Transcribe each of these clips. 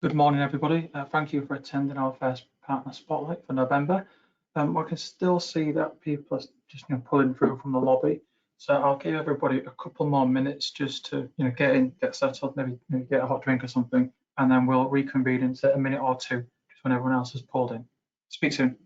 Good morning, everybody. Thank you for attending our first partner spotlight for November. I can still see that people are just pulling through from the lobby, so I'll give everybody a couple more minutes just to get in, get settled, maybe get a hot drink or something, and then we'll reconvene in a minute or two just when everyone else has pulled in. Speak soon.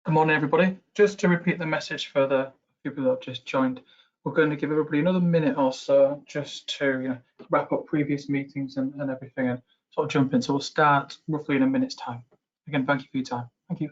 Good morning, everybody. Just to repeat the message for the people that have just joined, we're going to give everybody another minute or so just to wrap up previous meetings and everything and sort of jump in. So we'll start roughly in a minute's time. Again, thank you for your time. Thank you.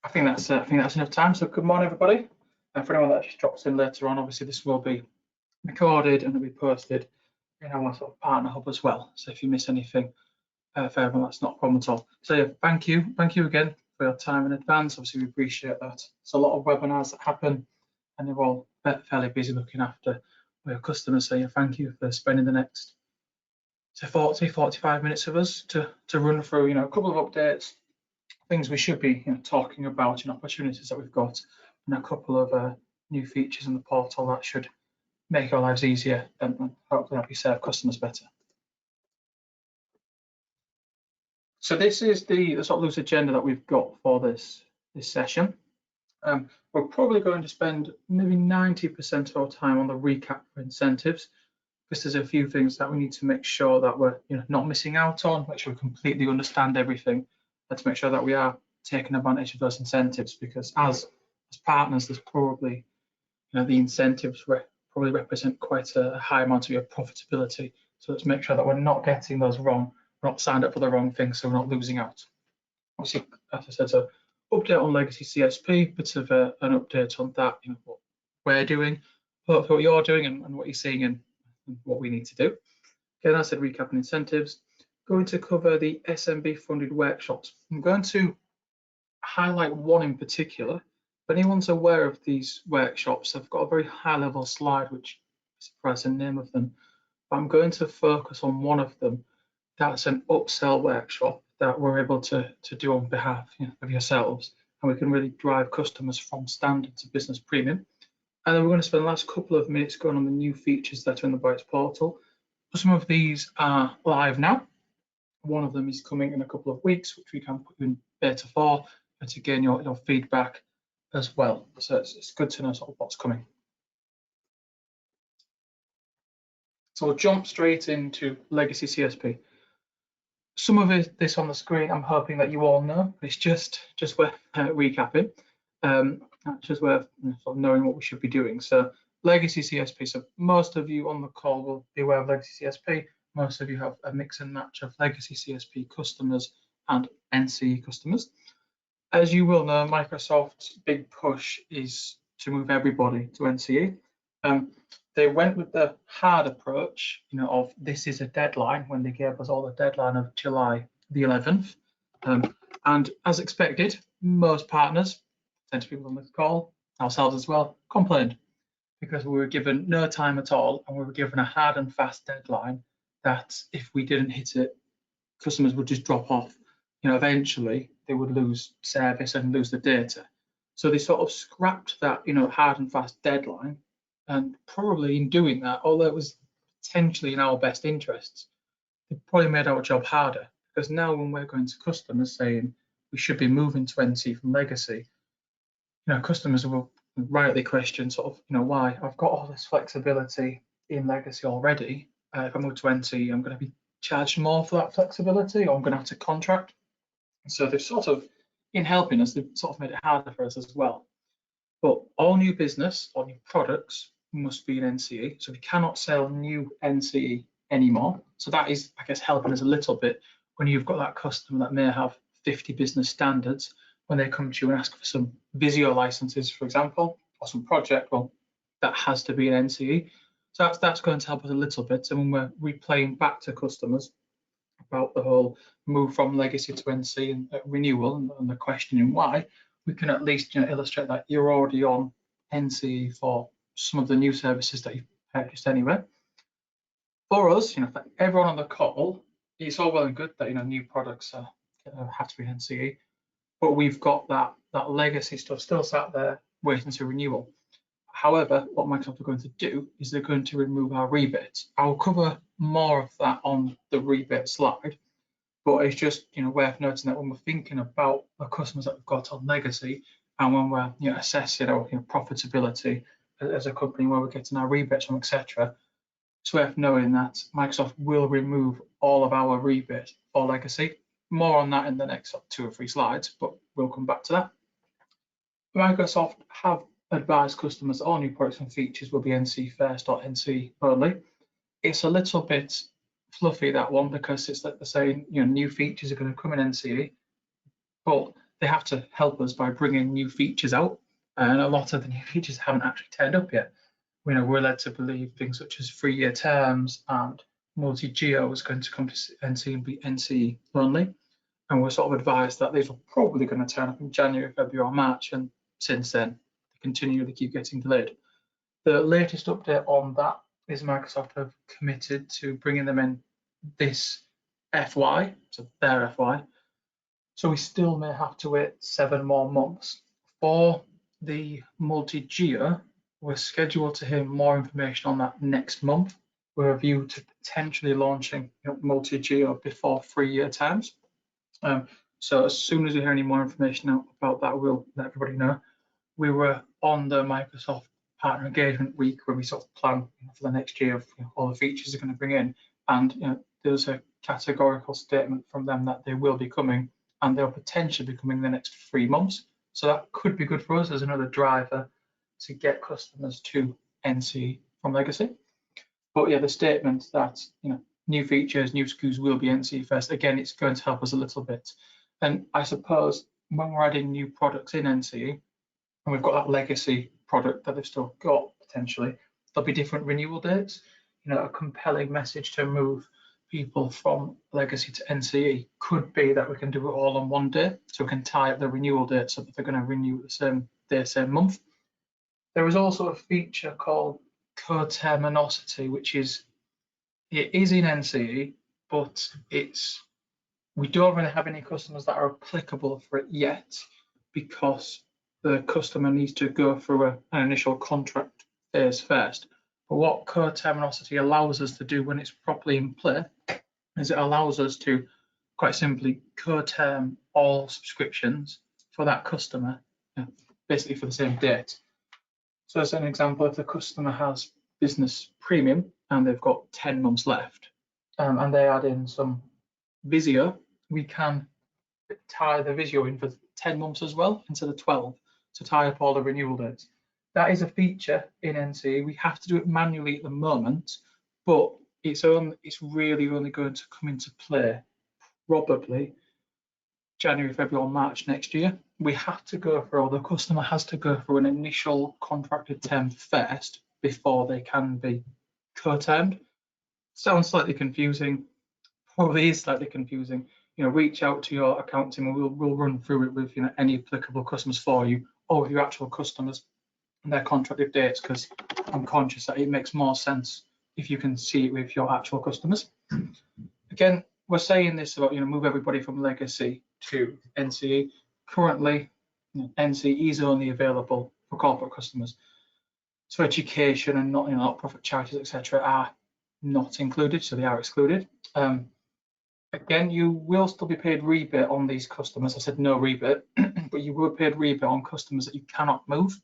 I think that's enough time. So good morning, everybody. And for anyone that just drops in later on, obviously this will be recorded and it'll be posted in our sort of partner hub as well. So if you miss anything further, that's not a problem at all. So yeah, thank you again for your time in advance. Obviously we appreciate that. It's a lot of webinars that happen, and they're all fairly busy looking after your customers. So yeah, thank you for spending the next 40-45 minutes of us to run through a couple of updates, things we should be talking about, opportunities that we've got, and a couple of new features in the portal that should make our lives easier and hopefully help you serve customers better. So this is the sort of loose agenda that we've got for this session. We're probably going to spend maybe 90% of our time on the recap for incentives, because there's a few things that we need to make sure that we're not missing out on, make sure we completely understand everything, and to make sure that we are taking advantage of those incentives, because as partners, there's probably the incentives probably represent quite a high amount of your profitability. So let's make sure that we're not getting those wrong, we're not signed up for the wrong thing, so we're not losing out. Obviously, as I said, so update on legacy CSP, bit of an update on that, what we're doing, what you're doing, and what you're seeing and what we need to do. Again, I said recap and incentives. Going to cover the SMB funded workshops. I'm going to highlight one in particular. If anyone's aware of these workshops, I've got a very high level slide which surprised the name of them, but I'm going to focus on one of them that's an upsell workshop that we're able to do on behalf of yourselves, and we can really drive customers from standard to business premium. And then we're going to spend the last couple of minutes going on the new features that are in the Bytes portal. Some of these are live now. One of them is coming in a couple of weeks, which we can put in beta for, to gain your feedback as well. So it's good to know sort of what's coming. So we'll jump straight into legacy CSP. Some of this on the screen, I'm hoping that you all know, but it's just worth recapping. Just worth sort of knowing what we should be doing. So legacy CSP. So most of you on the call will be aware of legacy CSP. Most of you have a mix and match of legacy CSP customers and NCE customers. As you will know, Microsoft's big push is to move everybody to NCE. They went with the hard approach, of this is a deadline, when they gave us all the deadline of July the 11th. And as expected, most partners, potentially people on this call, ourselves as well, complained because we were given no time at all, and we were given a hard and fast deadline that if we didn't hit it, customers would just drop off. Eventually they would lose service and lose the data. So they sort of scrapped that, hard and fast deadline. And probably in doing that, although it was potentially in our best interests, it probably made our job harder, because now when we're going to customers saying we should be moving to NC from legacy, customers will rightly question sort of, why? I've got all this flexibility in legacy already. If I move to NC, I'm going to be charged more for that flexibility, or I'm going to have to contract. And so they've sort of, in helping us, they've sort of made it harder for us as well. But all new business or new products must be in NCE. So we cannot sell new NCE anymore. So that is, I guess, helping us a little bit when you've got that customer that may have 50 business standards. When they come to you and ask for some Visio licenses, for example, or some project, well, that has to be an NCE. So that's going to help us a little bit. And when we're replaying back to customers about the whole move from legacy to NC and renewal and the questioning why, we can at least illustrate that you're already on NCE for some of the new services that you've purchased anyway. For us, for everyone on the call, it's all well and good that new products have to be NCE, but we've got that legacy stuff still sat there waiting to renewal. However, what Microsoft are going to do is they're going to remove our rebates. I'll cover more of that on the rebate slide, but it's just worth noting that when we're thinking about the customers that we've got on legacy, and when we're assessing our profitability as a company, where we're getting our rebates from, etc., it's worth knowing that Microsoft will remove all of our rebates for legacy. More on that in the next 2 or 3 slides, but we'll come back to that. Microsoft have advised customers that all new products and features will be NC first or NC only. It's a little bit fluffy, that one, because it's like they're saying new features are going to come in NCE, but they have to help us by bringing new features out, and a lot of the new features haven't actually turned up yet. We're led to believe things such as 3-year terms and multi-geo is going to come to NC and be NCE only, and we're sort of advised that these are probably going to turn up in January, February, or March, and since then they continually keep getting delayed. The latest update on that is Microsoft have committed to bringing them in this FY, so their FY. So we still may have to wait 7 more months. For the multi-geo, we're scheduled to hear more information on that next month, with a view to potentially launching multi-geo before 3-year terms. So as soon as we hear any more information out about that, we'll let everybody know. We were on the Microsoft Partner Engagement Week, where we sort of plan for the next year of all the features they're going to bring in, and there's a categorical statement from them that they will be coming, and they'll potentially be coming in the next 3 months. So that could be good for us as another driver to get customers to NC from legacy. But yeah, the statement that new features, new SKUs will be NC first, again, it's going to help us a little bit. And I suppose when we're adding new products in NCE, and we've got that legacy product that they've still got potentially, there'll be different renewal dates. A compelling message to move people from legacy to NCE could be that we can do it all on one day, so we can tie up the renewal date so that they're going to renew the same day, same month. There is also a feature called coterminosity, which is in NCE, but we don't really have any customers that are applicable for it yet, because the customer needs to go through an initial contract phase first. But what co-terminosity allows us to do when it's properly in play is it allows us to quite simply co-term all subscriptions for that customer, basically for the same date. So as an example, if the customer has business premium and they've got 10 months left, and they add in some Visio, we can tie the Visio in for 10 months as well instead of 12 to tie up all the renewal dates. That is a feature in NCE. We have to do it manually at the moment, but it's really only going to come into play probably January, February, or March next year. We have to go through, or the customer has to go through an initial contracted term first before they can be co-termed. Sounds slightly confusing, probably is slightly confusing. Reach out to your account team and we'll run through it with any applicable customers for you, or with your actual customers and their contracted dates, because I'm conscious that it makes more sense if you can see it with your actual customers. Again, we're saying this about move everybody from legacy to NCE. Currently, NCE is only available for corporate customers. So education and not-profit charities, etc., are not included, so they are excluded. Again, you will still be paid rebate on these customers. I said no rebate, but you will be paid rebate on customers that you cannot move.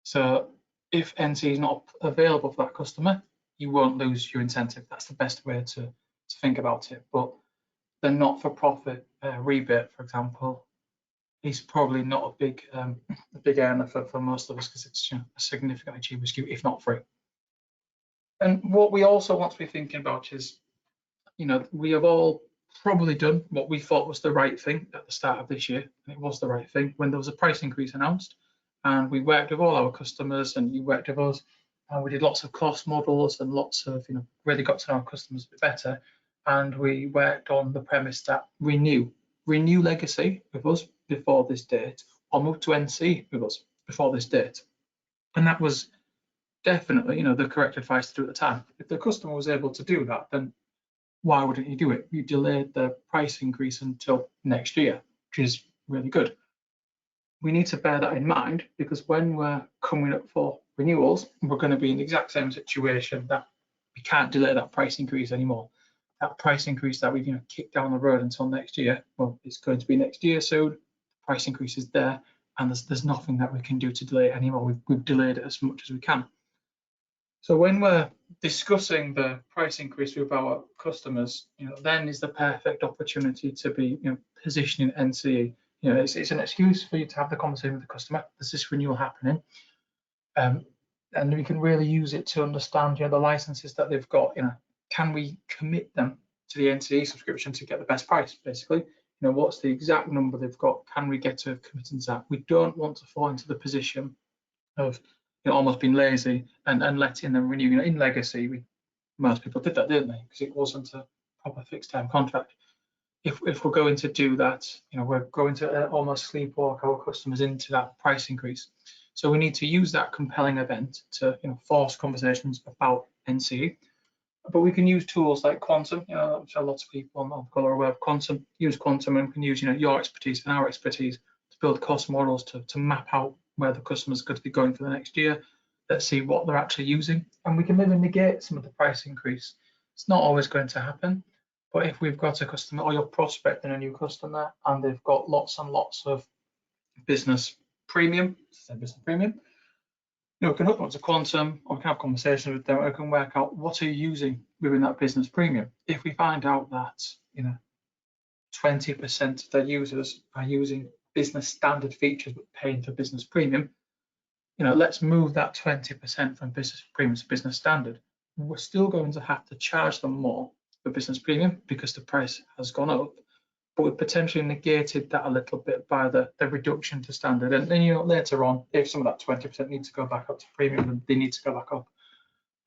So if NCE is not available for that customer, you won't lose your incentive. That's the best way to think about it. But the not-for-profit rebate, for example, is probably not a big earner for most of us, because it's a significantly cheaper SKU, if not free. And what we also want to be thinking about is, we have all probably done what we thought was the right thing at the start of this year, and it was the right thing when there was a price increase announced, and we worked with all our customers, and you worked with us, and we did lots of cost models and lots of really got to know our customers a bit better, and we worked on the premise that renew legacy with us before this date, or move to NC with us before this date. And that was definitely the correct advice to do at the time. If the customer was able to do that, then why wouldn't you do it? You delayed the price increase until next year, which is really good. We need to bear that in mind, because when we're coming up for renewals, we're going to be in the exact same situation that we can't delay that price increase anymore. That price increase that we've kicked down the road until next year, well, it's going to be next year soon. The price increase is there, and there's nothing that we can do to delay it anymore. We've delayed it as much as we can. So when we're discussing the price increase with our customers, then is the perfect opportunity to be positioning NCE. It's an excuse for you to have the conversation with the customer. There's this renewal happening, and we can really use it to understand the licenses that they've got. Can we commit them to the NCE subscription to get the best price? Basically, what's the exact number they've got? Can we get to committing to that? We don't want to fall into the position of almost being lazy and letting them renew. In legacy, most people did that, didn't they? Because it wasn't a proper fixed term contract. If we're going to do that, we're going to almost sleepwalk our customers into that price increase. So we need to use that compelling event to force conversations about NCE. But we can use tools like Quantum. I'm sure lots of people on the call are aware of Quantum. Use Quantum, and we can use your expertise and our expertise to build cost models to map out where the customer's going to be going for the next year. Let's see what they're actually using, and we can maybe negate some of the price increase. It's not always going to happen, but if we've got a customer, or you're prospecting a new customer, and they've got lots and lots of business premium, we can hook them up to Quantum, or we can have conversations with them, or we can work out what are you using within that business premium. If we find out that 20% of their users are using business standard features but paying for business premium, let's move that 20% from business premium to business standard. We're still going to have to charge them more for business premium because the price has gone up, but we've potentially negated that a little bit by the reduction to standard. And then later on, if some of that 20% needs to go back up to premium, then they need to go back up.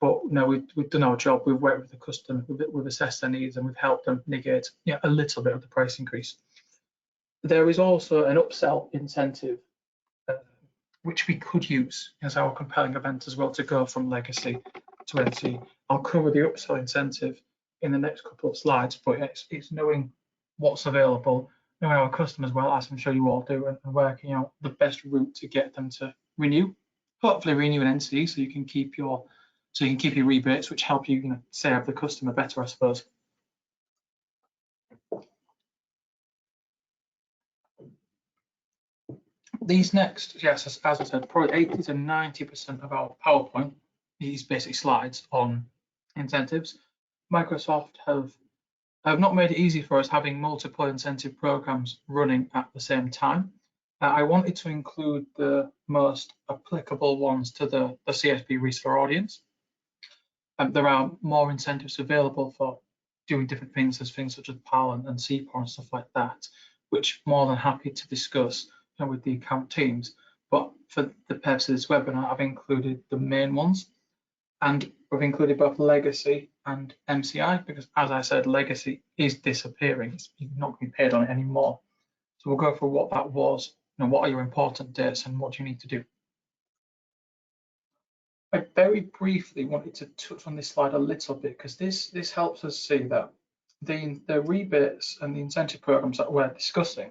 But we've done our job. We've worked with the customer, we've assessed their needs, and we've helped them negate a little bit of the price increase. There is also an upsell incentive, which we could use as our compelling event as well to go from legacy to NC. I'll cover the upsell incentive in the next couple of slides, but it's knowing what's available, knowing our customers well, as I'm sure you all do, and working out the best route to get them to renew. Hopefully renew an NC so you can keep your rebates, which help you, serve the customer better, I suppose. These next, yes, as I said, probably 80 to 90% of our PowerPoint is basically slides on incentives. Microsoft have not made it easy for us having multiple incentive programs running at the same time. I wanted to include the most applicable ones to the CSP reseller audience. There are more incentives available for doing different things, as things such as PAL and CPOR and stuff like that, which I'm more than happy to discuss with the account teams. But for the purpose of this webinar, I've included the main ones, and we've included both legacy and MCI because, as I said, legacy is disappearing. You're not going to be paid on it anymore. So we'll go through what that was, what are your important dates and what do you need to do. I very briefly wanted to touch on this slide a little bit because this helps us see that the rebates and the incentive programs that we're discussing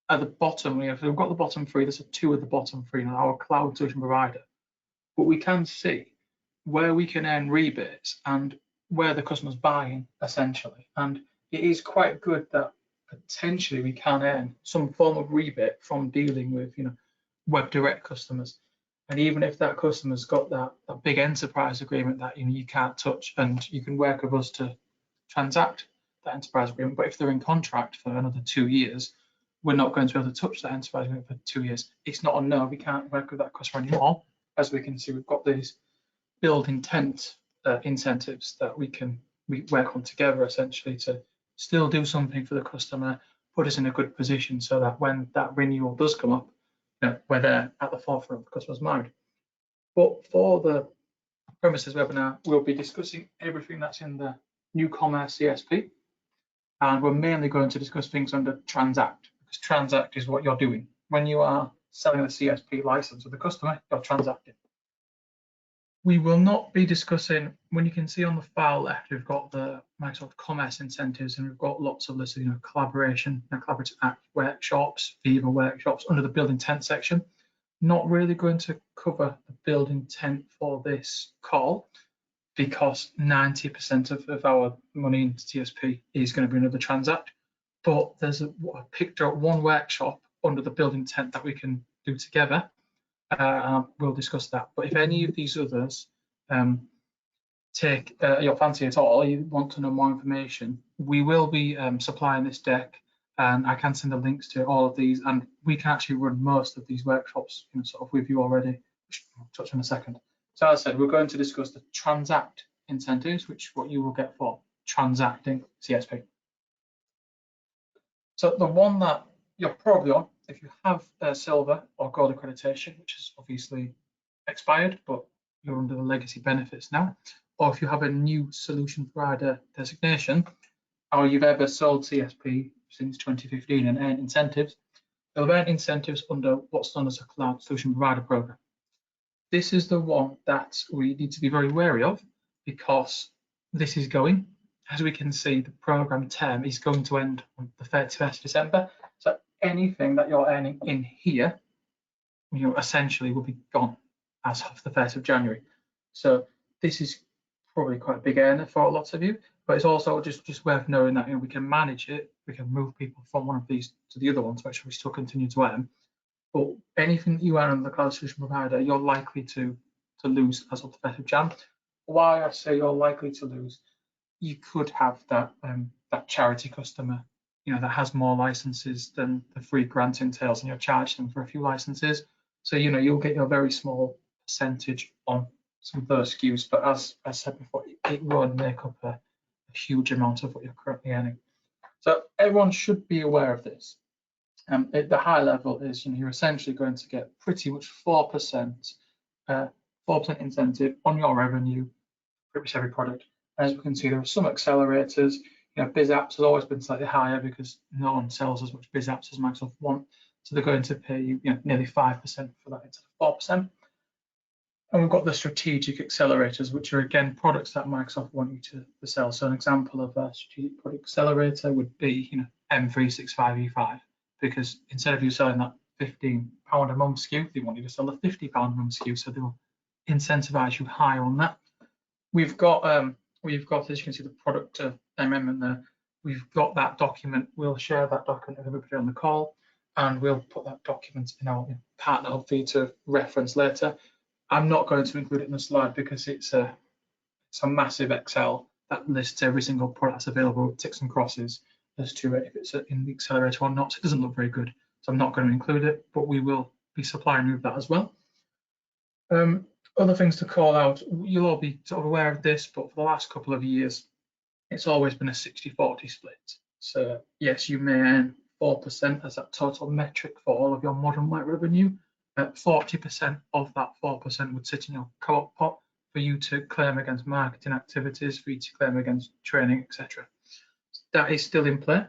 at the bottom, we've got the bottom three, there's two at the bottom three, our cloud solution provider. But we can see where we can earn rebates and where the customer's buying, essentially. And it is quite good that potentially we can earn some form of rebate from dealing with, web direct customers. And even if that customer's got that big enterprise agreement that you can't touch, and you can work with us to transact that enterprise agreement, but if they're in contract for another 2 years, we're not going to be able to touch that enterprise agreement for 2 years. It's not a no, we can't work with that customer anymore. As we can see, we've got these build intent incentives that we work on together, essentially, to still do something for the customer, put us in a good position so that when that renewal does come up, we're there at the forefront of the customer's mind. But for the premises webinar, we'll be discussing everything that's in the new commerce CSP, and we're mainly going to discuss things under transact, because transact is what you're doing. When you are selling a CSP license with the customer, you're transacting. We will not be discussing, when you can see on the far left, we've got the Microsoft Commerce incentives, and we've got lots of lists of, collaboration, collaborative app workshops, Viva workshops under the build intent section. Not really going to cover the build intent for this call because 90% of our money in TSP is going to be another transact. But I picked up one workshop under the build intent that we can do together. We'll discuss that. But if any of these others take your fancy at all, you want to know more information, we will be supplying this deck, and I can send the links to all of these, and we can actually run most of these workshops sort of with you already, which I'll touch on in a second. So as I said, we're going to discuss the transact incentives, which is what you will get for transacting CSP. So the one that you're probably on, if you have silver or gold accreditation, which is obviously expired, but you're under the legacy benefits now, or if you have a new solution provider designation, or you've ever sold CSP since 2015 and earned incentives, you'll earn incentives under what's known as a cloud solution provider program. This is the one that we need to be very wary of because this is going, as we can see, the program term is going to end on the 31st of December. So anything that you're earning in here, essentially will be gone as of the 1st of January. So this is probably quite a big earner for lots of you, but it's also just worth knowing that we can manage it. We can move people from one of these to the other one to make sure we still continue to earn. But anything that you earn on the cloud solution provider, you're likely to lose as of the 1st of Jan. Why I say you're likely to lose, you could have that charity customer, that has more licenses than the free grant entails, and you're charging them for a few licenses. So you'll get your very small percentage on some of those SKUs, but as I said before, it won't make up a huge amount of what you're currently earning. So everyone should be aware of this. At the high level is you're essentially going to get pretty much 4% incentive on your revenue, pretty much every product. As we can see, there are some accelerators. Biz apps has always been slightly higher because no one sells as much biz apps as Microsoft want, so they're going to pay you, nearly 5% for that instead of 4%. And we've got the strategic accelerators, which are again products that Microsoft want you to sell. So an example of a strategic product accelerator would be, M365E5, because instead of you selling that £15 a month SKU, they want you to sell a £50 a month SKU, so they'll incentivize you higher on that. We've got, as you can see, the product amendment there. We've got that document. We'll share that document with everybody on the call, and we'll put that document in our partner hub for you to reference later. I'm not going to include it in the slide because it's a massive Excel that lists every single product that's available with ticks and crosses as to if it's in the accelerator or not. So it doesn't look very good. So I'm not going to include it, but we will be supplying you with that as well. Other things to call out, you'll all be sort of aware of this, but for the last couple of years, it's always been a 60-40 split. So yes, you may earn 4% as that total metric for all of your modern white revenue. 40% of that 4% would sit in your co-op pot for you to claim against marketing activities, for you to claim against training, etc. That is still in play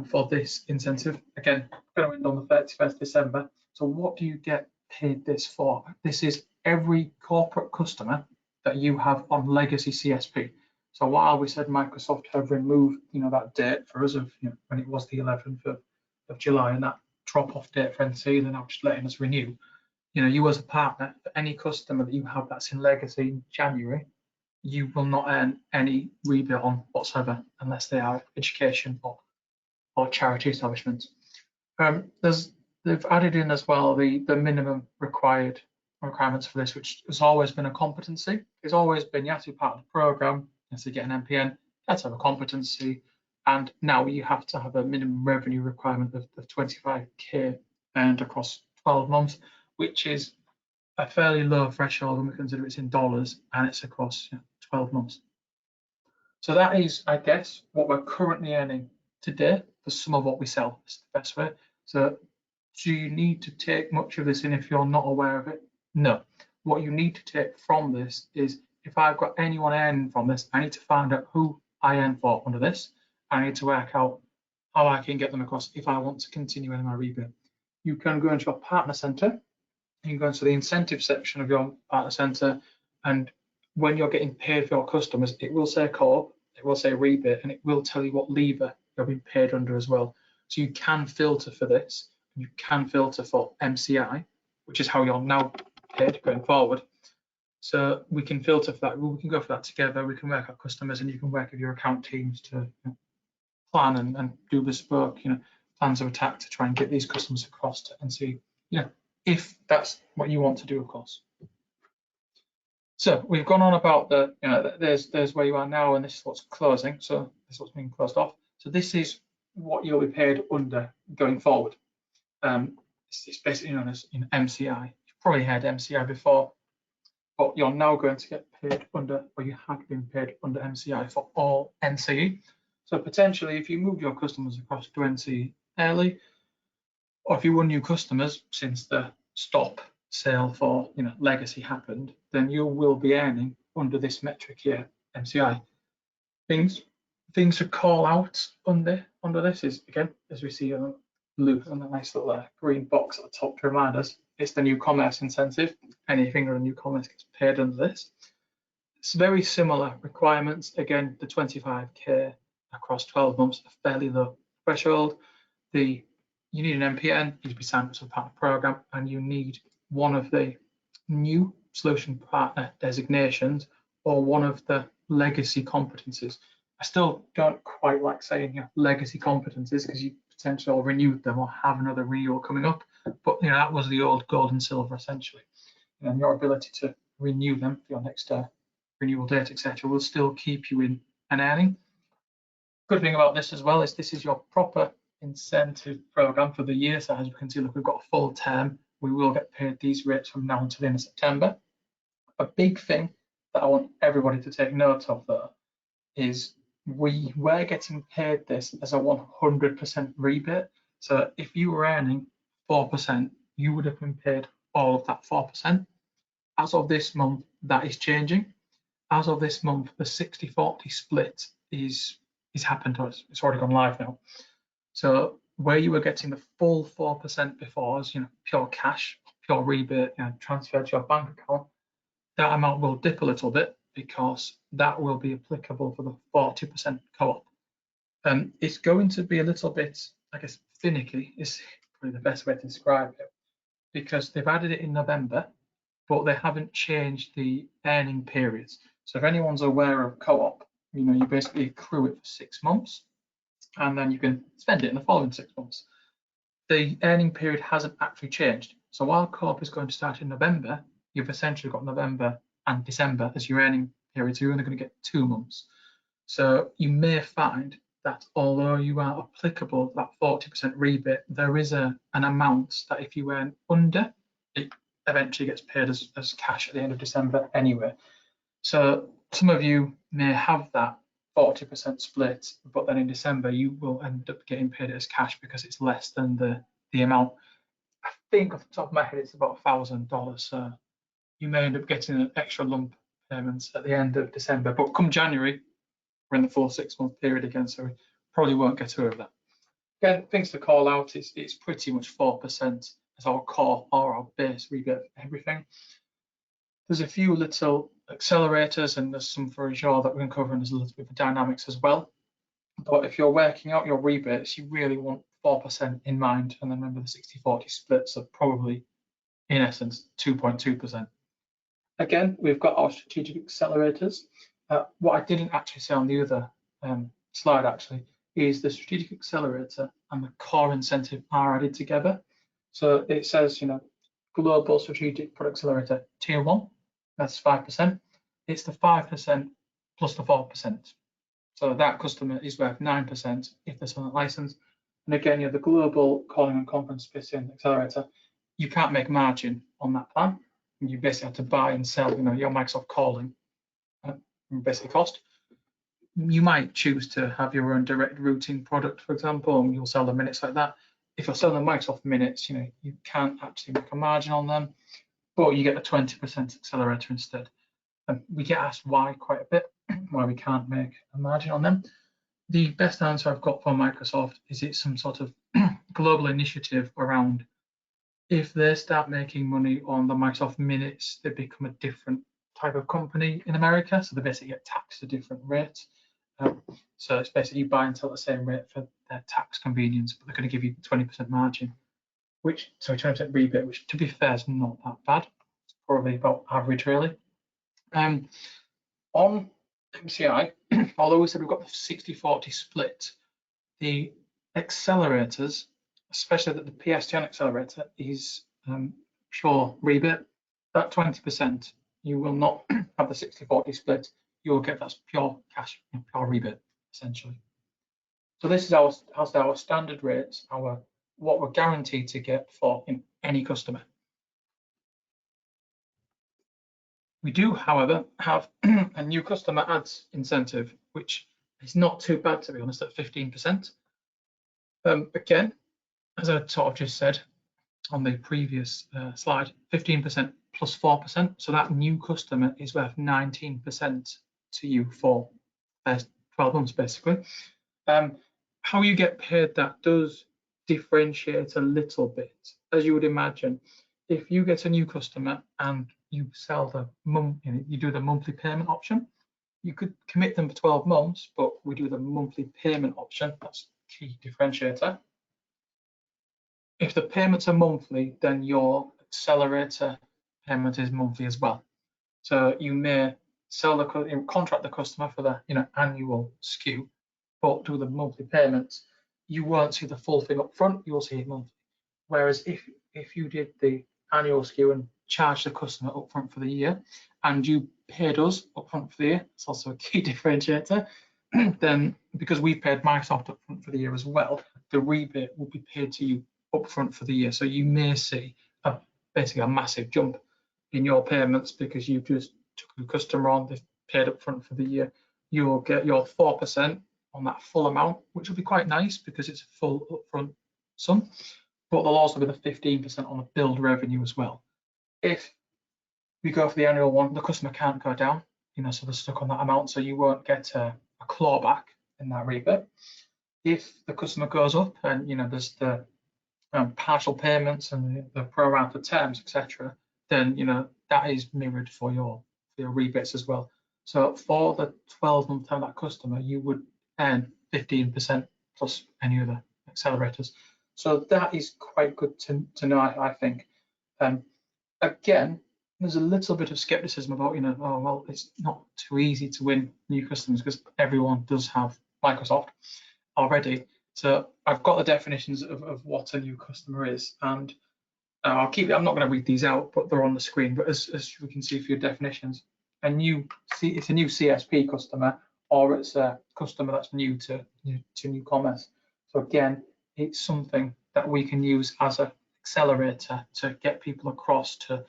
for this incentive. Again, going to end on the 31st December. So what do you get paid this for? This is every corporate customer that you have on legacy CSP. So while we said Microsoft have removed, that date for us of when it was the 11th of July and that drop-off date for NC, they're now just letting us renew. You as a partner, for any customer that you have that's in legacy in January, you will not earn any rebate on whatsoever unless they are education or charity establishments. They've added in as well the minimum requirements for this, which has always been a competency. It's always been you have to be part of the program, you have to get an MPN, you have to have a competency, and now you have to have a minimum revenue requirement of 25k earned across 12 months, which is a fairly low threshold when we consider it's in dollars and it's across 12 months. So that is, I guess, what we're currently earning today for some of what we sell. It's the best way. So do you need to take much of this in if you're not aware of it? No. What you need to take from this is if I've got anyone earning from this, I need to find out who I earn for under this. I need to work out how I can get them across if I want to continue in my rebate. You can go into a partner center. You can go into the incentive section of your partner center, and when you're getting paid for your customers, it will say co-op, it will say rebate, and it will tell you what lever you're being paid under as well. So you can filter for this. You can filter for MCI, which is how you're now paid going forward. So we can filter for that. We can go for that together. We can work out customers, and you can work with your account teams to plan and do bespoke, plans of attack to try and get these customers across to and see, if that's what you want to do, of course. So we've gone on about the, there's where you are now, and this is what's closing. So this is what's being closed off. So this is what you'll be paid under going forward. It's basically known as MCI. You've probably heard MCI before, but you're now going to get paid under, or you have been paid under MCI for all NCE. So potentially, if you move your customers across to NCE early, or if you won new customers since the stop sale for legacy happened, then you will be earning under this metric here, MCI. Things to call out under this is, again, as we see on blue and a nice little green box at the top to remind us, it's the new commerce incentive. Anything on new commerce gets paid under this. It's very similar requirements. Again, the 25k across 12 months, a fairly low threshold. You need an MPN, you need to be signed up to a partner program, and you need one of the new solution partner designations or one of the legacy competencies. I still don't quite like saying legacy competencies because you potentially all renewed them or have another renewal coming up, but that was the old gold and silver essentially. And your ability to renew them for your next renewal date, etc., will still keep you in an earning. Good thing about this as well is this is your proper incentive program for the year. So as you can see, look, we've got a full term. We will get paid these rates from now until the end of September. A big thing that I want everybody to take note of though is we're getting paid this as a 100% rebate. So if you were earning 4%, you would have been paid all of that 4%. As of this month, that is changing. As of this month, the 60-40 split is happened to us. It's already gone live now. So where you were getting the full 4% before as pure cash, pure rebate, transferred to your bank account, that amount will dip a little bit because that will be applicable for the 40% co-op. It's going to be a little bit, I guess, finicky is probably the best way to describe it, because they've added it in November, but they haven't changed the earning periods. So if anyone's aware of co-op, you basically accrue it for 6 months, and then you can spend it in the following 6 months. The earning period hasn't actually changed. So while co-op is going to start in November, you've essentially got November and December as your earning period, so you're only going to get 2 months. So you may find that although you are applicable to that 40% rebate, there is an amount that if you earn under, it eventually gets paid as cash at the end of December anyway. So some of you may have that 40% split, but then in December you will end up getting paid as cash because it's less than the amount. I think off the top of my head it's about $1,000. So you may end up getting an extra lump payments at the end of December, but come January, we're in the full 6 month period again, so we probably won't get away with that. Again, things to call out, it's pretty much 4% as our core or our base rebate for everything. There's a few little accelerators and there's some for Azure that we're going to cover, and there's a little bit of dynamics as well. But if you're working out your rebates, you really want 4% in mind, and then remember the 60-40 splits are probably, in essence, 2.2%. Again, we've got our strategic accelerators. What I didn't actually say on the other slide actually is the strategic accelerator and the core incentive are added together. So it says, global strategic product accelerator tier 1, that's 5%. It's the 5% plus the 4%. So that customer is worth 9% if they're selling a license. And again, the global calling and conference spitting accelerator, you can't make margin on that plan. You basically have to buy and sell, your Microsoft calling basically cost. You might choose to have your own direct routing product, for example, and you'll sell the minutes like that. If you're selling the Microsoft minutes, you can't actually make a margin on them, but you get a 20% accelerator instead. And we get asked why quite a bit, why we can't make a margin on them. The best answer I've got from Microsoft is it's some sort of global initiative around if they start making money on the Microsoft minutes, they become a different type of company in America. So they basically get taxed at different rates. So it's basically you buy and sell at the same rate for their tax convenience, but they're going to give you 20% margin, 20% rebate, which to be fair is not that bad. It's probably about average really. On MCI, although we said we've got the 60-40 split, the accelerators, especially that the PS10 accelerator is pure rebate. That 20%, you will not have the 60-40 split. You'll get that pure cash, pure rebate, essentially. So this is our standard rates, what we're guaranteed to get for any customer. We do, however, have a new customer ads incentive, which is not too bad, to be honest, at 15%. Again, as I sort of just said on the previous slide, 15% plus 4%. So that new customer is worth 19% to you for 12 months, basically. How you get paid, that does differentiate a little bit, as you would imagine. If you get a new customer and you sell you do the monthly payment option, you could commit them for 12 months, but we do the monthly payment option. That's a key differentiator. If the payments are monthly, then your accelerator payment is monthly as well. So you may contract the customer for the annual SKU, but do the monthly payments. You won't see the full thing up front. You'll see it monthly. Whereas if you did the annual SKU and charged the customer up front for the year, and you paid us up front for the year, it's also a key differentiator. Then because we paid Microsoft up front for the year as well, the rebate will be paid to you upfront for the year. So you may see basically a massive jump in your payments because you've just took a customer on, they've paid upfront for the year. You will get your 4% on that full amount, which will be quite nice because it's a full upfront sum. But there'll also be the 15% on the billed revenue as well. If we go for the annual one, the customer can't go down, so they're stuck on that amount, so you won't get a clawback in that rebate. If the customer goes up and there's the partial payments and the pro rata terms, etc., then that is mirrored for your for your rebates as well. So for the 12-month term of that customer, you would earn 15% plus any other accelerators. So that is quite good to know, I think. Again, there's a little bit of skepticism about, oh, well, it's not too easy to win new customers because everyone does have Microsoft already. So I've got the definitions of what a new customer is, and I'm not going to read these out, but they're on the screen. But as we can see for your definitions, it's a new CSP customer, or it's a customer that's new to new commerce. So again, it's something that we can use as an accelerator to get people across to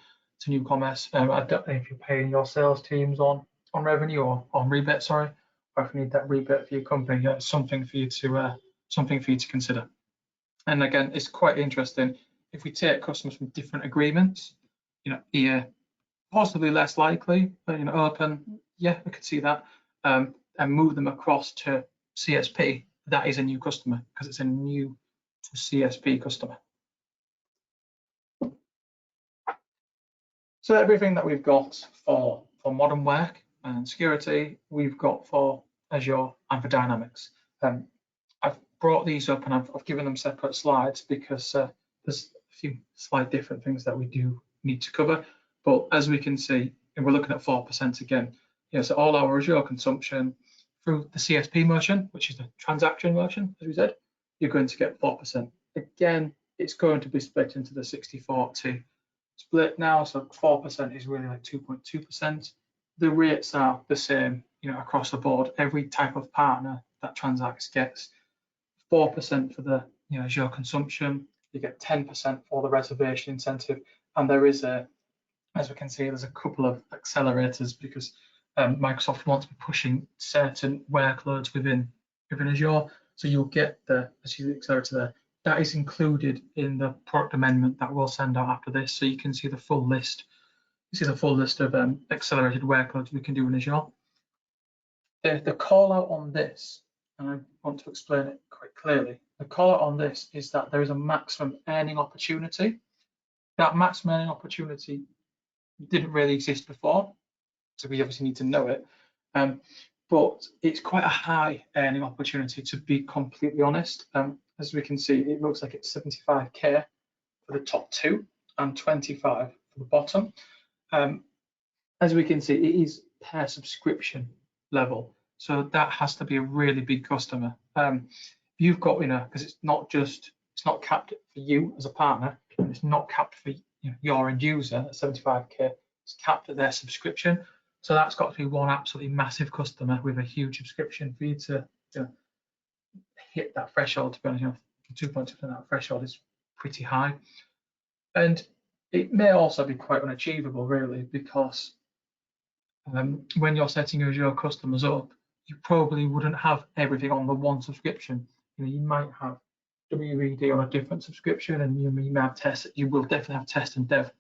new commerce. I don't know if you're paying your sales teams on revenue or on rebate, sorry, or if you need that rebate for your company, it's something for you to consider. And again, it's quite interesting. If we take customers from different agreements, here possibly less likely, but open, yeah, I could see that, and move them across to CSP. That is a new customer because it's a new to CSP customer. So everything that we've got for modern work and security, we've got for Azure and for Dynamics. I've brought these up and I've given them separate slides because there's a few slight different things that we do need to cover. But as we can see, and we're looking at 4% again, so all our Azure consumption through the CSP motion, which is the transaction motion, as we said, you're going to get 4%. Again, it's going to be split into the 60-40 split now, so 4% is really like 2.2%. The rates are the same, across the board. Every type of partner that transacts gets 4% for the Azure consumption. You get 10% for the reservation incentive, and there is as we can see, there's a couple of accelerators because Microsoft wants to be pushing certain workloads within Azure. So you'll get the accelerator there. That is included in the product amendment that we'll send out after this, so you can see the full list. You see the full list of accelerated workloads we can do in Azure. The call out on this, and I want to explain it quite clearly. The call out on this is that there is a maximum earning opportunity. That maximum earning opportunity didn't really exist before, so we obviously need to know it. But it's quite a high earning opportunity, to be completely honest. As we can see, it looks like it's 75k for the top two and 25 for the bottom. As we can see, it is per subscription level, so that has to be a really big customer. You've got, because it's not capped for you as a partner, and it's not capped for your end user at 75k. It's capped at their subscription. So that's got to be one absolutely massive customer with a huge subscription for you to hit that threshold. To be honest, 2.2% that threshold is pretty high, and it may also be quite unachievable, really, because when you're setting your customers up, you probably wouldn't have everything on the one subscription. You might have WED on a different subscription, and you may have test. You will definitely have test and dev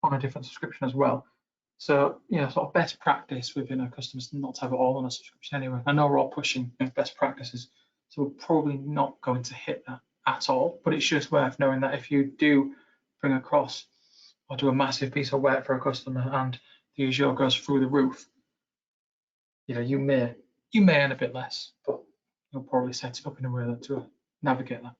on a different subscription as well. So, sort of best practice within our customers not to have it all on a subscription anyway. I know we're all pushing best practices, so we're probably not going to hit that at all, but it's just worth knowing that if you do bring across or do a massive piece of work for a customer and the Azure goes through the roof, you may earn a bit less, but you'll probably set it up in a way to navigate that.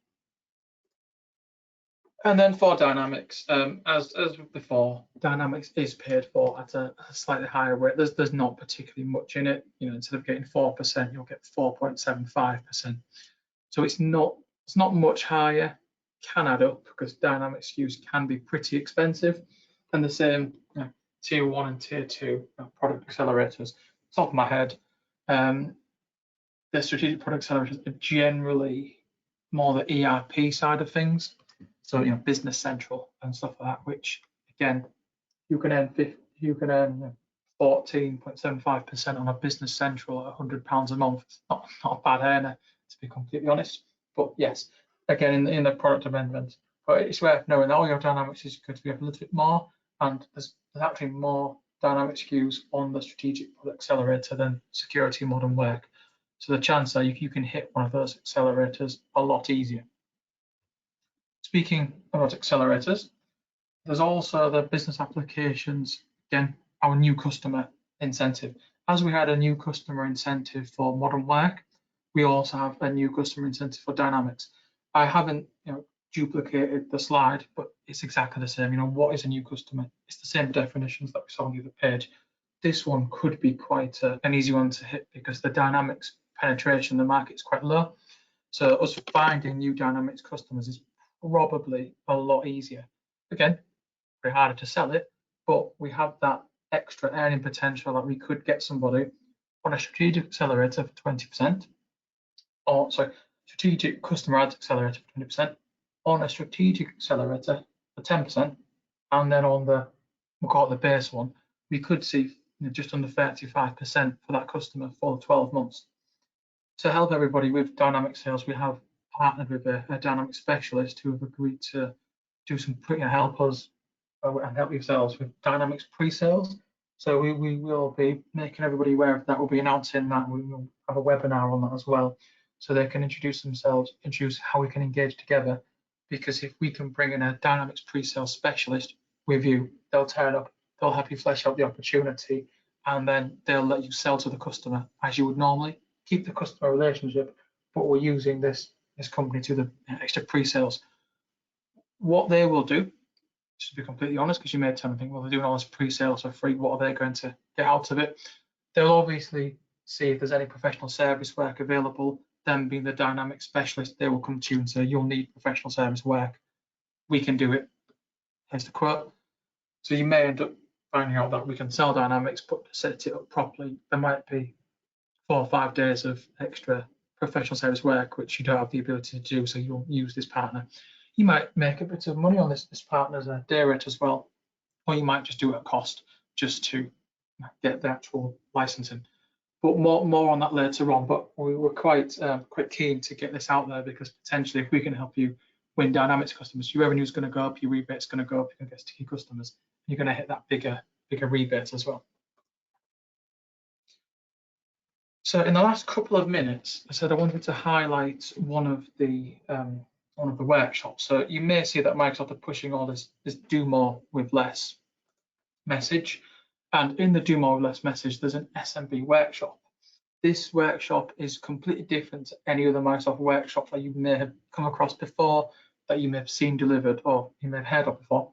And then for Dynamics, as before, Dynamics is paid for at a slightly higher rate. There's not particularly much in it. Instead of getting 4%, you'll get 4.75%. So it's not much higher. Can add up because Dynamics SKUs can be pretty expensive. And the same tier 1 and tier 2 product accelerators. Top of my head, the strategic product accelerators are generally more the ERP side of things. So Business Central and stuff like that, which again you can earn 14.75% on a Business Central at £100 a month. It's not a bad earner, to be completely honest. But yes, again in the product amendment, but it's worth knowing that all your Dynamics is going to be a little bit more, and there's actually more Dynamics SKUs on the strategic product accelerator than security modern work. So the chance that you can hit one of those accelerators a lot easier. Speaking about accelerators, there's also the business applications. Again, our new customer. incentive. As we had a new customer incentive for modern work, we also have a new customer incentive for Dynamics. I haven't duplicated the slide, but it's exactly the same. What is a new customer? It's the same definitions that we saw on the other page. This one could be quite an easy one to hit because the Dynamics penetration in the market is quite low. So us finding new Dynamics customers is probably a lot easier. Again, very harder to sell it, but we have that extra earning potential that we could get somebody on a strategic accelerator for 20%, or sorry, strategic customer ads accelerator for 20%, on a strategic accelerator for 10%, and then on the, we'll call it the base one, we could see just under 35% for that customer for 12 months. To help everybody with dynamic sales, we have partnered with a dynamic specialist who have agreed to do some help us and help yourselves with dynamics pre-sales. So we will be making everybody aware of that. We'll be announcing that. We will have a webinar on that as well, so they can introduce themselves, introduce how we can engage together. Because if we can bring in a dynamics pre-sales specialist with you, they'll turn up, they'll help you flesh out the opportunity, and then they'll let you sell to the customer as you would normally. Keep the customer relationship, but we're using this company to the extra pre-sales. What they will do, just to be completely honest, because you may tell me, think, well, they're doing all this pre-sales for free, what are they going to get out of it? They'll obviously see if there's any professional service work available. Them being the dynamic specialist, they will come to you and say, you'll need professional service work. We can do it. Here's the quote. So you may end up finding out that we can sell dynamics, but to set it up properly, there might be 4 or 5 days of extra professional service work, which you don't have the ability to do, so you'll use this partner. You might make a bit of money on this partner's day rate as well, or you might just do it at cost just to get the actual licensing. But more on that later on. But we were quite keen to get this out there because potentially if we can help you win dynamics customers, your revenue is going to go up, your rebate's going to go up, you're going to get sticky customers, you're going to hit that bigger rebate as well. So in the last couple of minutes, I said I wanted to highlight one of the workshops. So you may see that Microsoft are pushing all this do more with less message. And in the do more with less message, there's an SMB workshop. This workshop is completely different to any other Microsoft workshop that you may have come across before, that you may have seen delivered, or you may have heard of before.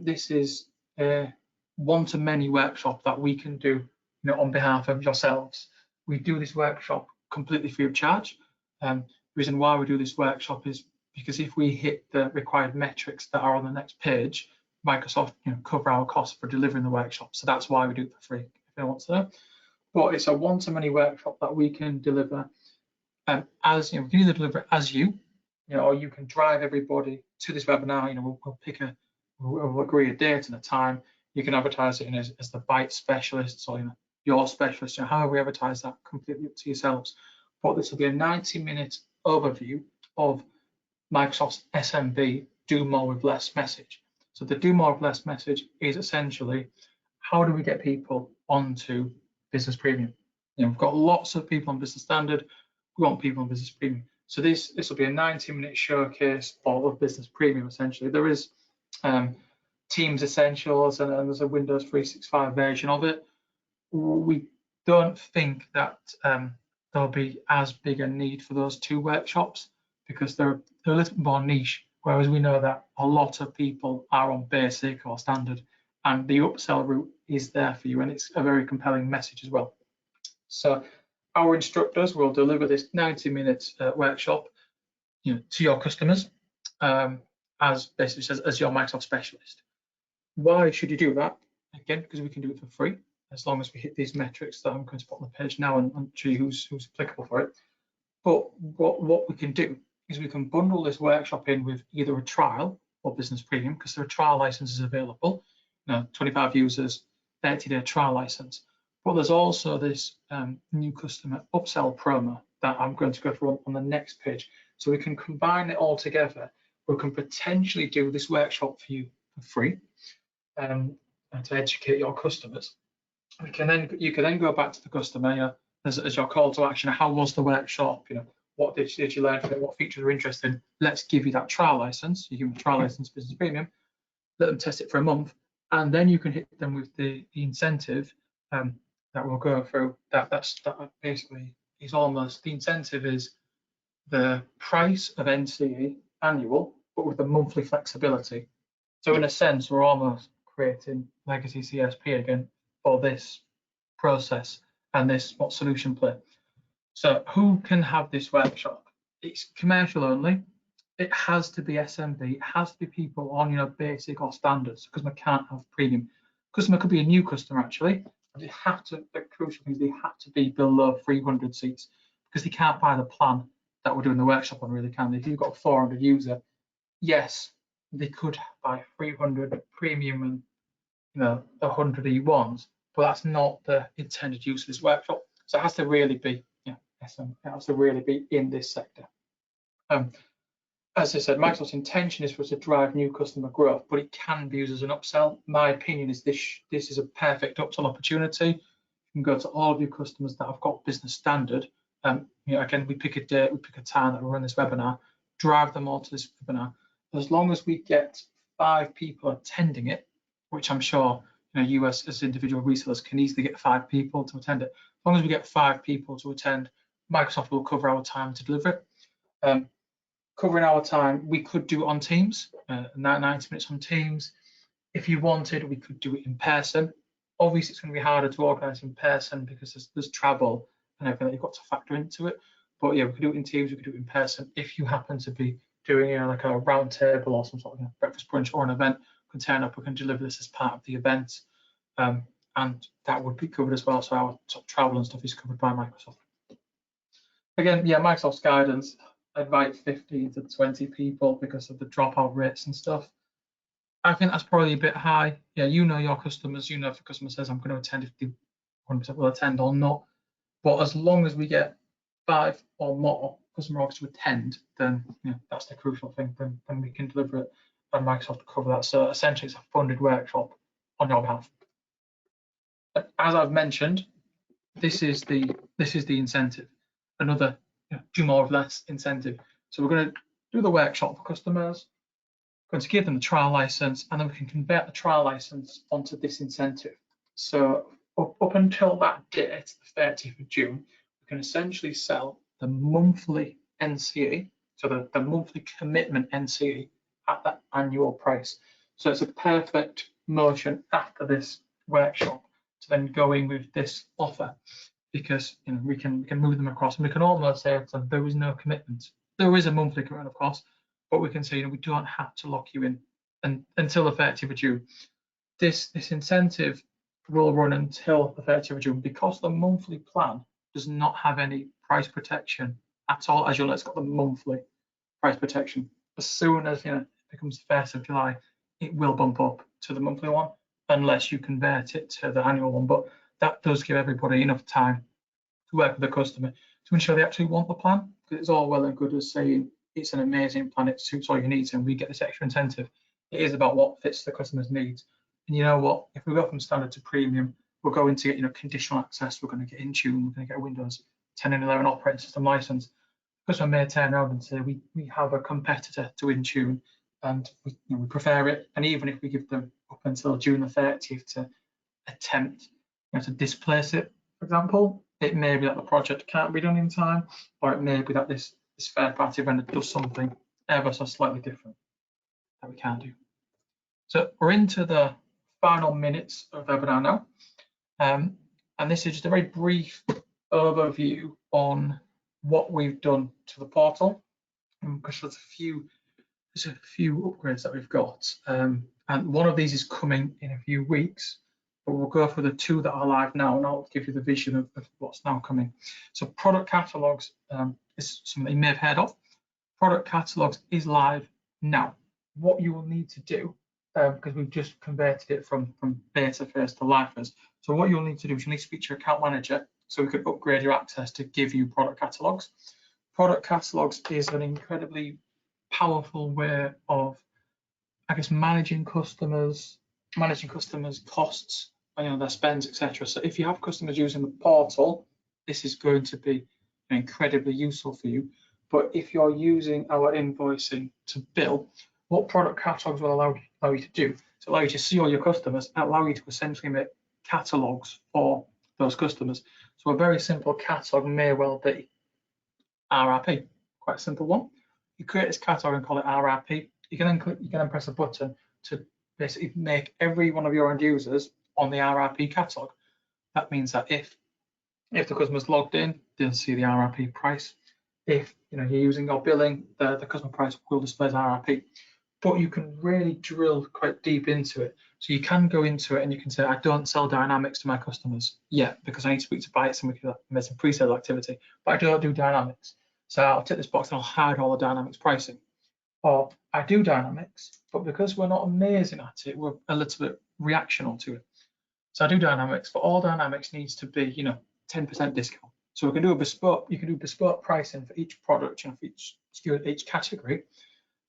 This is a one-to-many workshop that we can do on behalf of yourselves. We do this workshop completely free of charge. The reason why we do this workshop is because if we hit the required metrics that are on the next page, Microsoft cover our costs for delivering the workshop. So that's why we do it for free, if anyone wants to know. But it's a one-to-many workshop that we can deliver as we can either deliver it as or you can drive everybody to this webinar. We'll agree a date and a time. You can advertise it as the Bytes specialists or your specialist, however we advertise that, completely up to yourselves. But this will be a 90-minute overview of Microsoft's SMB do more with less message. So the do more with less message is essentially how do we get people onto Business Premium? We've got lots of people on Business Standard. We want people on Business Premium. So this will be a 90-minute showcase of Business Premium. Essentially, there is Teams Essentials and there's a Windows 365 version of it. We don't think that there'll be as big a need for those 2 workshops because they're a little bit more niche. Whereas we know that a lot of people are on basic or standard, and the upsell route is there for you, and it's a very compelling message as well. So our instructors will deliver this 90-minute workshop to your customers as basically says as your Microsoft specialist. Why should you do that? Again, because we can do it for free, as long as we hit these metrics that I'm going to put on the page now and show you who's applicable for it. But what we can do is we can bundle this workshop in with either a trial or Business Premium, because there are trial licenses available, 25 users, 30-day trial license. But there's also this new customer upsell promo that I'm going to go through on the next page. So we can combine it all together. We can potentially do this workshop for you for free and to educate your customers. You can then go back to the customer as your call to action. How was the workshop? What did you learn from it? What features are interested in? Let's give you that trial license. You give them a trial license, Business Premium. Let them test it for a month, and then you can hit them with the incentive that we'll go through. That basically is almost the incentive is the price of NCE annual, but with the monthly flexibility. So in a sense, we're almost creating legacy CSP again for this process and this solution play. So who can have this workshop? It's commercial only. It has to be SMB. It has to be people on basic or standards, because we can't have premium. Customer could be a new customer actually. They have to. The crucial thing is they have to be below 300 seats, because they can't buy the plan that we're doing the workshop on, really, can they? If you've got a 400 user, yes, they could buy 300 premium and 100 E1s, but that's not the intended use of this workshop. So it has to really be, SM, it has to really be in this sector. As I said, Microsoft's intention is for us to drive new customer growth, but it can be used as an upsell. My opinion is this is a perfect upsell opportunity. You can go to all of your customers that have got business standard. Again, we pick a date, we pick a time that we run this webinar, drive them all to this webinar. As long as we get 5 people attending it, which I'm sure you as individual resellers can easily get 5 people to attend it. As long as we get 5 people to attend, Microsoft will cover our time to deliver it. Covering our time, we could do it on Teams, 90 minutes on Teams. If you wanted, we could do it in person. Obviously, it's going to be harder to organise in person because there's travel and everything that you've got to factor into it. But yeah, we could do it in Teams, we could do it in person. If you happen to be doing like a round table or some sort of breakfast brunch or an event, we can turn up, we can deliver this as part of the event. And that would be covered as well. So our sort of travel and stuff is covered by Microsoft. Again, yeah, Microsoft's guidance, invite 15 to 20 people because of the dropout rates and stuff. I think that's probably a bit high. Yeah, your customers, if the customer says I'm going to attend, if they 100% will attend or not. But as long as we get 5 or more customer orders to attend, then that's the crucial thing. Then we can deliver it, and Microsoft will cover that. So essentially, it's a funded workshop on your behalf. As I've mentioned, this is the incentive. Another do more of less incentive. So we're going to do the workshop for customers, going to give them the trial license, and then we can convert the trial license onto this incentive. So up until that date, the 30th of June, we can essentially sell the monthly NCE, so the monthly commitment NCE at that annual price. So it's a perfect motion after this workshop to then go in with this offer, because we can move them across, and we can almost say to them, there is no commitment. There is a monthly commitment, of course, but we can say we don't have to lock you in until the 30th of June. This incentive will run until the 30th of June, because the monthly plan does not have any price protection at all. As you'll know, it's got the monthly price protection. As soon as it becomes the 1st of July, it will bump up to the monthly one, unless you convert it to the annual one. But that does give everybody enough time to work with the customer to ensure they actually want the plan, because it's all well and good as saying it's an amazing plan, it suits all your needs, and we get this extra incentive. It is about what fits the customer's needs. And you know what? If we go from standard to premium, we're going to get conditional access, we're going to get Intune, we're going to get a Windows 10 and 11 operating system license. The customer may turn around and say we have a competitor to Intune and we prefer it. And even if we give them up until June the 30th to attempt to displace it, for example, it may be that the project can't be done in time, or it may be that this third party vendor does something ever so slightly different that we can't do. So we're into the final minutes of the webinar now, and this is just a very brief overview on what we've done to the portal, because there's a few upgrades that we've got, and one of these is coming in a few weeks. But we'll go for the 2 that are live now, and I'll give you the vision of what's now coming. So product catalogs is something you may have heard of. Product catalogs is live now. What you will need to do, because we've just converted it from beta phase to live phase. So what you'll need to do is you'll need to speak to your account manager so we could upgrade your access to give you product catalogs. Product catalogs is an incredibly powerful way of, managing customers' costs, their spends, etc. So if you have customers using the portal, this is going to be incredibly useful for you. But if you're using our invoicing to bill, what product catalogs will allow you to do? So allow you to see all your customers, allow you to essentially make catalogues for those customers. So a very simple catalog may well be RRP, quite a simple one. You create this catalog and call it RRP. You can then press a button to basically make every one of your end users on the RRP catalog. That means that if the customer's logged in, they'll see the RRP price. If you're using your billing, the customer price will display as RRP. But you can really drill quite deep into it. So you can go into it and you can say, I don't sell Dynamics to my customers yet because I need to speak to Bytes and we can make some pre-sale activity, but I don't do Dynamics. So I'll tick this box and I'll hide all the Dynamics pricing. Or I do Dynamics, but because we're not amazing at it, we're a little bit reactional to it. So I do Dynamics, but all Dynamics needs to be, 10% discount. So we can do you can do bespoke pricing for each product, for each SKU, each category,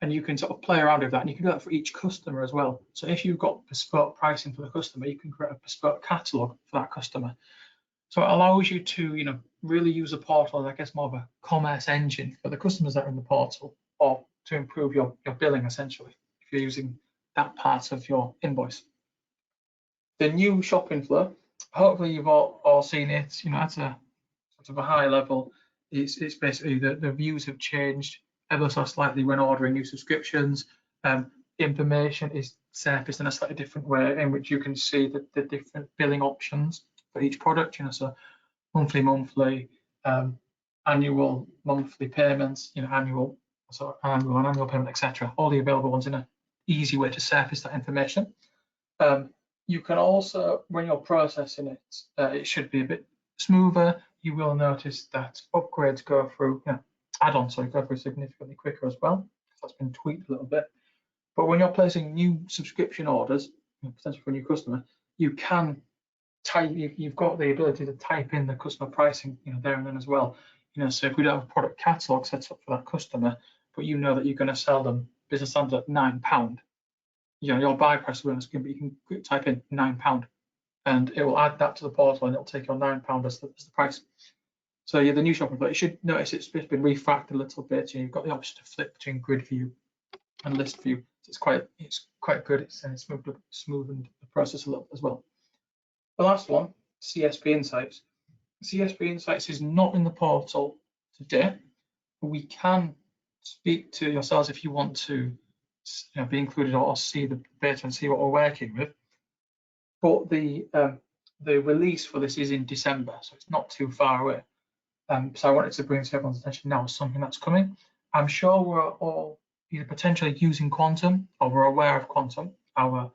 and you can sort of play around with that, and you can do that for each customer as well. So if you've got bespoke pricing for the customer, you can create a bespoke catalog for that customer. So it allows you to, really use the portal as, I guess, more of a commerce engine for the customers that are in the portal, or to improve your billing, essentially, if you're using that part of your invoice. The new shopping flow, hopefully you've all seen it, at a sort of a high level. It's basically the views have changed ever so slightly when ordering new subscriptions. Information is surfaced in a slightly different way in which you can see the different billing options for each product, so monthly, annual, monthly payments, annual payment, etc. All the available ones in an easy way to surface that information. You can also, when you're processing it, it should be a bit smoother. You will notice that upgrades go through, add-ons go through significantly quicker as well. That's been tweaked a little bit. But when you're placing new subscription orders, potentially for a new customer, you can type. You've got the ability to type in the customer pricing, there and then as well. So if we don't have a product catalog set up for that customer, but you know that you're going to sell them business standard at £9. Your buy price will be on the screen, but you can type in £9 and it will add that to the portal and it'll take your £9 as the price. So the new shopping flow, you should notice it's been refactored a little bit. You've got the option to flip between grid view and list view. So it's quite good. It's smoothened the process a little as well. The last one, CSP Insights. CSP Insights is not in the portal today. We can speak to yourselves if you want to be included or see the beta and see what we're working with. But the release for this is in December, so it's not too far away. So I wanted to bring to everyone's attention now something that's coming. I'm sure we're all either potentially using Quantum or we're aware of Quantum, our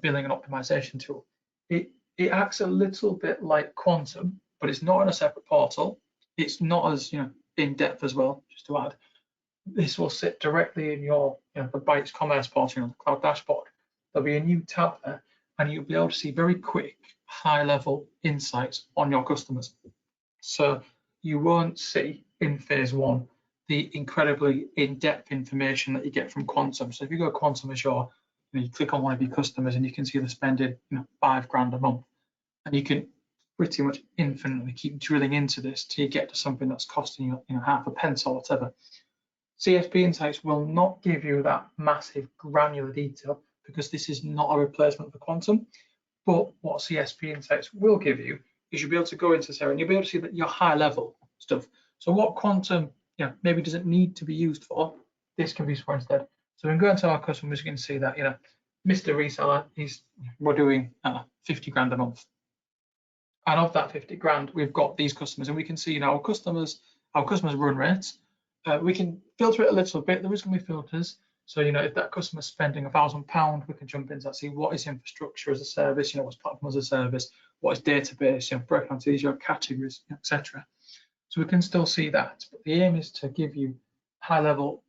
billing and optimization tool. It acts a little bit like Quantum, but it's not in a separate portal. It's not as in depth as well. Just to add, this will sit directly in your the Bytes commerce portal, the cloud dashboard. There'll be a new tab there, and you'll be able to see very quick, high-level insights on your customers. So you won't see in phase one the incredibly in-depth information that you get from Quantum. So if you go Quantum Azure, you click on one of your customers and you can see they're spending £5,000 a month, and you can pretty much infinitely keep drilling into this till you get to something that's costing you half a pence or whatever. CSP Insights will not give you that massive granular detail because this is not a replacement for Quantum. But what CSP Insights will give you is you'll be able to go into Sarah and you'll be able to see that your high level stuff. So what Quantum maybe doesn't need to be used for, this can be used for instead. So we can go into our customers, you can see that Mr. Reseller, we're doing 50 grand a month. And of that 50 grand, we've got these customers, and we can see our customers run rates. We can filter it a little bit. There is going to be filters. So if that customer's spending £1,000, we can jump into that, see what is infrastructure as a service, what's platform as a service, what is database, break down to these categories, etc. So we can still see that. But the aim is to give you high-level,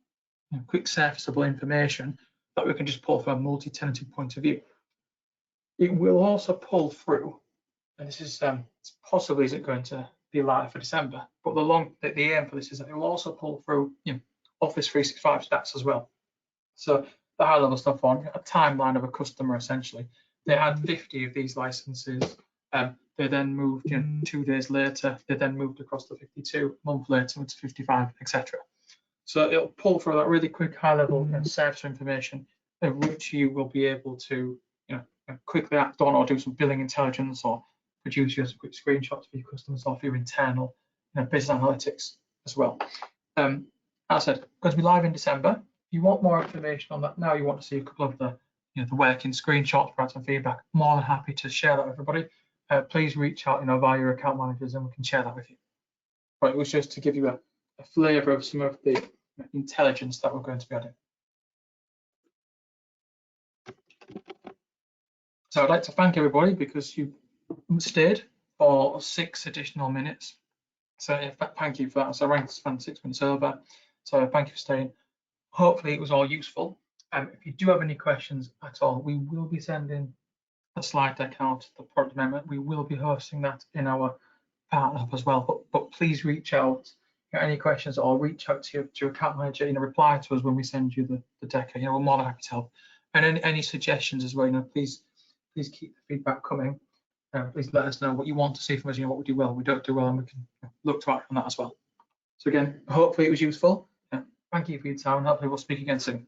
quick surfaceable information that we can just pull from a multi-tenanted point of view. It will also pull through, and this is possibly isn't going to be live for December, but the aim for this is that it will also pull through Office 365 stats as well. So the high level stuff on a timeline of a customer, essentially. They had 50 of these licenses. They then moved 2 days later, they then moved across to 52, a month later into 55, etc. So it'll pull through that really quick high level surface information of which you will be able to quickly act on or do some billing intelligence or produce your quick screenshots for your customers or for your internal business analytics as well. As I said, going to be live in December. If you want more information on that now, you want to see a couple of the the working screenshots, perhaps some feedback, more than happy to share that with everybody. Please reach out via your account managers and we can share that with you. But it was just to give you a flavour of some of the intelligence that we're going to be adding. So I'd like to thank everybody because you stayed for 6 additional minutes. So yeah, thank you for that. So I ran 6 minutes over. So thank you for staying. Hopefully it was all useful. If you do have any questions at all, we will be sending a slide deck out, the product amendment. We will be hosting that in our partner hub as well. But please reach out. Any questions or reach out to your account manager. Reply to us when we send you the deck. We're more than happy to help. And any suggestions as well. Please keep the feedback coming. Please let us know what you want to see from us. What we do well, what we don't do well, and we can look to act on that as well. So again, hopefully it was useful. Thank you for your time, and hopefully we'll speak again soon.